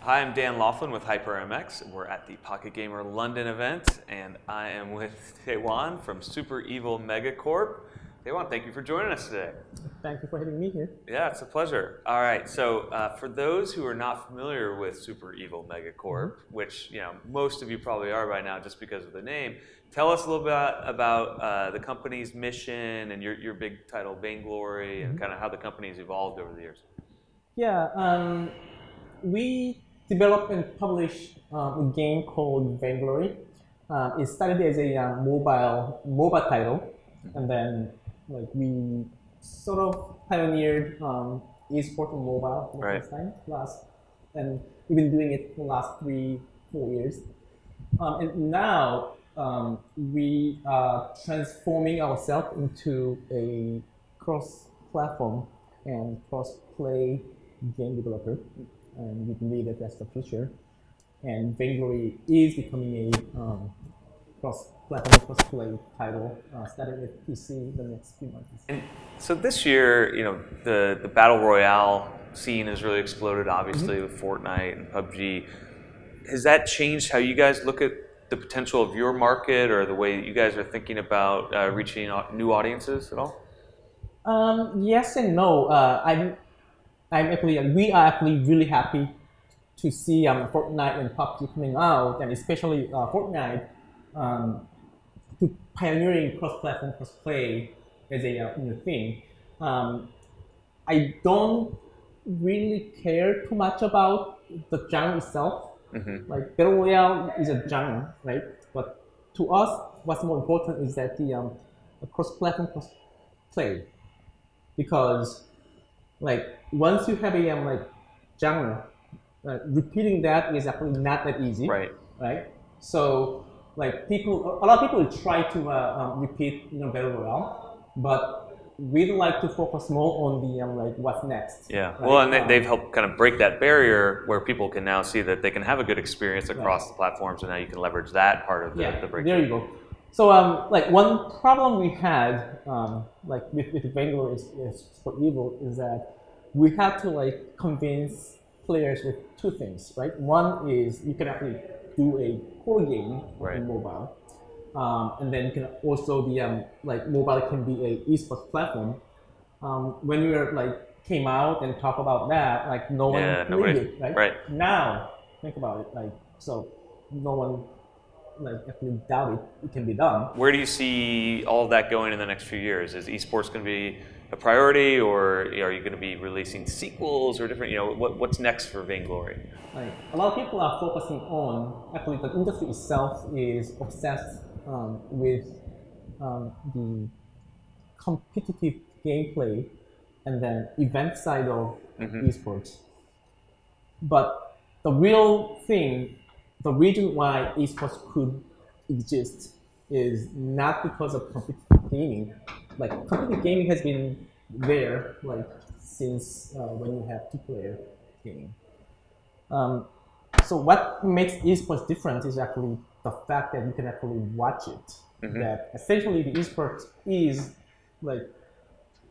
Hi, I'm Dan Laughlin with HyprMX. We're at the Pocket Gamer London event, and I am with Taewon from Super Evil Megacorp. Taewon, thank you for joining us today. Thank you for having me here. Yeah, it's a pleasure. All right, so for those who are not familiar with Super Evil Megacorp, which most of you probably are by now just because of the name, tell us a little bit about the company's mission and your big title, Vainglory, and kind of how the company's evolved over the years. Yeah, we developed and published a game called Vainglory. It started as a mobile title, and then we sort of pioneered esports on mobile for the first time and we've been doing it for the last 3-4 years. And now we are transforming ourselves into a cross-platform and cross-play game developer, and we believe that that's the future. And Vainglory is becoming a cross-platform, cross-play title, starting with PC in the next few months. And so this year, the battle royale scene has really exploded, obviously, with Fortnite and PUBG. Has that changed how you guys look at the potential of your market, or the way that you guys are thinking about reaching new audiences at all? Yes and no. We are actually really happy to see Fortnite and PUBG coming out, and especially Fortnite to pioneering cross-platform, cross-play as a new thing. I don't really care too much about the genre itself. Like battle royale is a genre, right? But to us, what's more important is that the cross-platform, cross-play, because once you have a genre, repeating that is actually not that easy, right? So a lot of people try to repeat battle royale, but we'd like to focus more on the what's next. Yeah, right? Well, and they've helped kind of break that barrier where people can now see that they can have a good experience across the platforms, and now you can leverage that part of the breakthrough. There you go. So one problem we had with Vainglory is Super Evil is that we had to convince players with two things, right? One is you can actually do a core game in mobile, and then you can also be mobile can be a esports platform. When we were came out and talk about that, no one believed it, right? Now think about it, so no one actually doubt it can be done. Where do you see all of that going in the next few years? Is esports going to be a priority, or are you going to be releasing sequels or different? What's next for Vainglory? A lot of people are focusing on, actually the industry itself is obsessed with the competitive gameplay and then event side of esports. But the real thing, the reason why esports could exist is not because of competitive gaming. Competitive gaming has been there since when you have two-player gaming. So what makes esports different is actually the fact that you can actually watch it. That essentially the esports is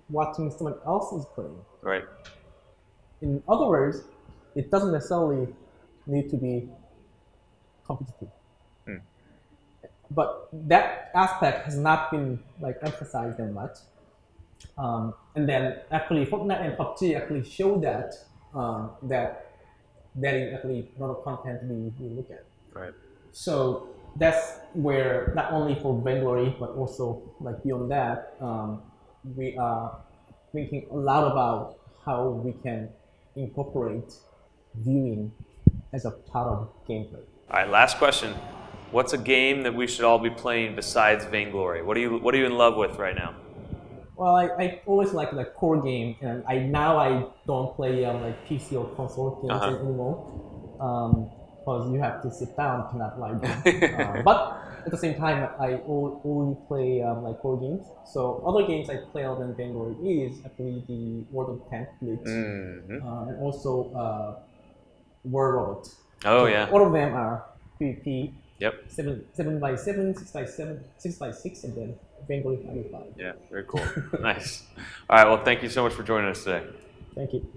watching someone else is playing. Right. In other words, it doesn't necessarily need to be competitive. But that aspect has not been emphasized that much. And then actually Fortnite and PUBG actually show that that is actually a lot of content we look at. Right. So that's where not only for Vainglory but also beyond that, we are thinking a lot about how we can incorporate viewing as a part of gameplay. All right, last question. What's a game that we should all be playing besides Vainglory? What are you in love with right now? Well, I always like the core game, and I don't play PC or console games anymore, because you have to sit down, cannot lie down. But at the same time, I only play core games. So other games I play other than Vainglory is actually the World of Tanks Blitz, and also War Robot. Oh, so yeah. All of them are PvP. Yep. 7x7, 6x7, 6x6, and then Vainglory 5x5. Yeah, very cool. Nice. All right, well, thank you so much for joining us today. Thank you.